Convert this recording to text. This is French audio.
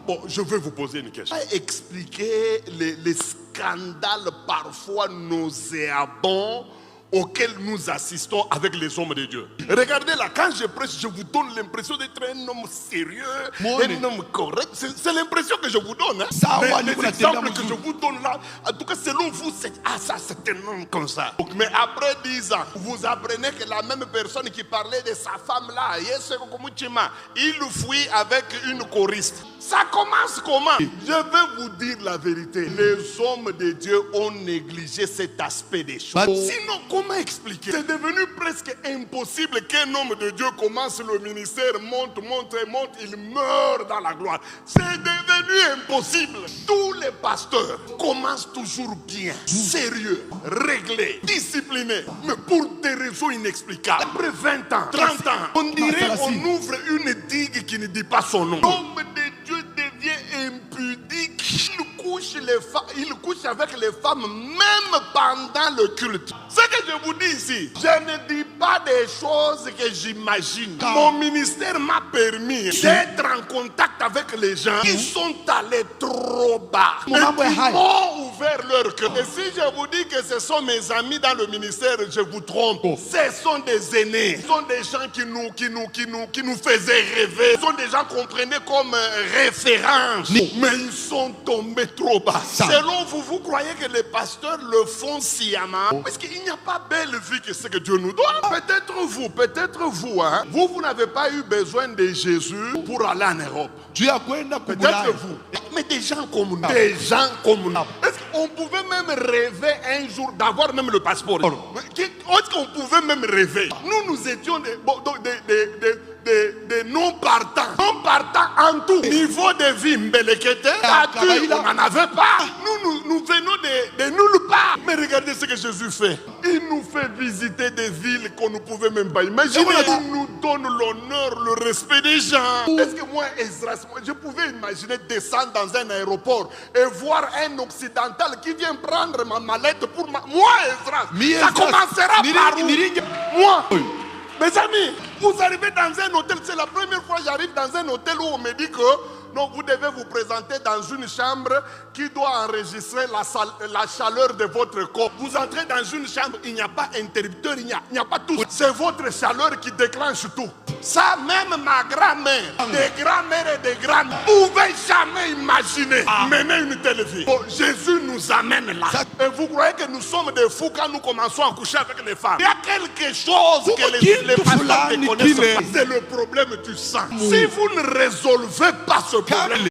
Bon, je vais vous poser une question. Expliquer les scandales parfois nauséabonds auxquels nous assistons avec les hommes de Dieu. Regardez là, quand je prêche, je vous donne l'impression d'être un homme sérieux, un homme correct. C'est l'impression que je vous donne. Les exemples que je vous donne là, en tout cas selon vous, c'est un homme comme ça. Mais après 10 ans, vous apprenez que la même personne qui parlait de sa femme là, il fuit avec une choriste. Ça commence comment? Je vais vous dire la vérité. Les hommes de Dieu ont négligé cet aspect des choses. Sinon, comment expliquer? C'est devenu presque impossible qu'un homme de Dieu commence le ministère, monte, il meurt dans la gloire. C'est devenu impossible. Tous les pasteurs commencent toujours bien, sérieux, réglés, disciplinés, mais pour des raisons inexplicables. Après 20 ans, 30 ans, on dirait qu'on ouvre une digue qui ne dit pas son nom. L'homme de Dieu devient impudique. Il couche avec les femmes même pendant le culte. Ce que je vous dis ici, je ne dis pas des choses que j'imagine. Mon ministère m'a permis d'être en contact avec les gens qui sont allés trop bas et qui m'ont ouvert leur cœur. Et si je vous dis que ce sont mes amis dans le ministère, je vous trompe. Ce sont des aînés. Ce sont des gens qui nous faisaient rêver. Ce sont des gens qu'on prenait comme référence. Mais ils sont tombés trop bas. Selon vous, vous croyez que les pasteurs le font sciemment? Parce qu'il n'y a pas belle vie que ce que Dieu nous donne. Peut-être vous, hein? Vous n'avez pas eu besoin de Jésus pour aller en Europe. Peut-être vous. Mais des gens comme nous. Est-ce qu'on pouvait même rêver un jour d'avoir même le passeport? Est-ce qu'on pouvait même rêver? Nous étions des non-partants. Non-partants en tout. Niveau de vie, on n'en avait pas. Nous venons de nulle part. Mais regardez ce que Jésus fait. Il nous fait visiter des villes qu'on ne pouvait même pas imaginer. Il nous donne l'honneur, le respect des gens. Est-ce que moi, Esdras, je pouvais imaginer descendre dans un aéroport et voir un occidental qui vient prendre ma mallette pour moi, Esdras, ça commencera par où? Moi. Mes amis, vous arrivez dans un hôtel, c'est la première fois que j'arrive dans un hôtel où on me dit que non, vous devez vous présenter dans une chambre qui doit enregistrer la chaleur de votre corps. Vous entrez dans une chambre, il n'y a pas interrupteur, il n'y a pas tout. C'est votre chaleur qui déclenche tout. Ça, même ma grand-mère, des grands-mères et des grands-mères, ne pouvaient jamais imaginer mener une telle vie. Bon, Jésus nous amène là. Et vous croyez que nous sommes des fous quand nous commençons à coucher avec les femmes? Il y a quelque chose que les pasteurs ne connaissent pas. C'est le problème du sang. Si vous ne résolvez pas ce problème,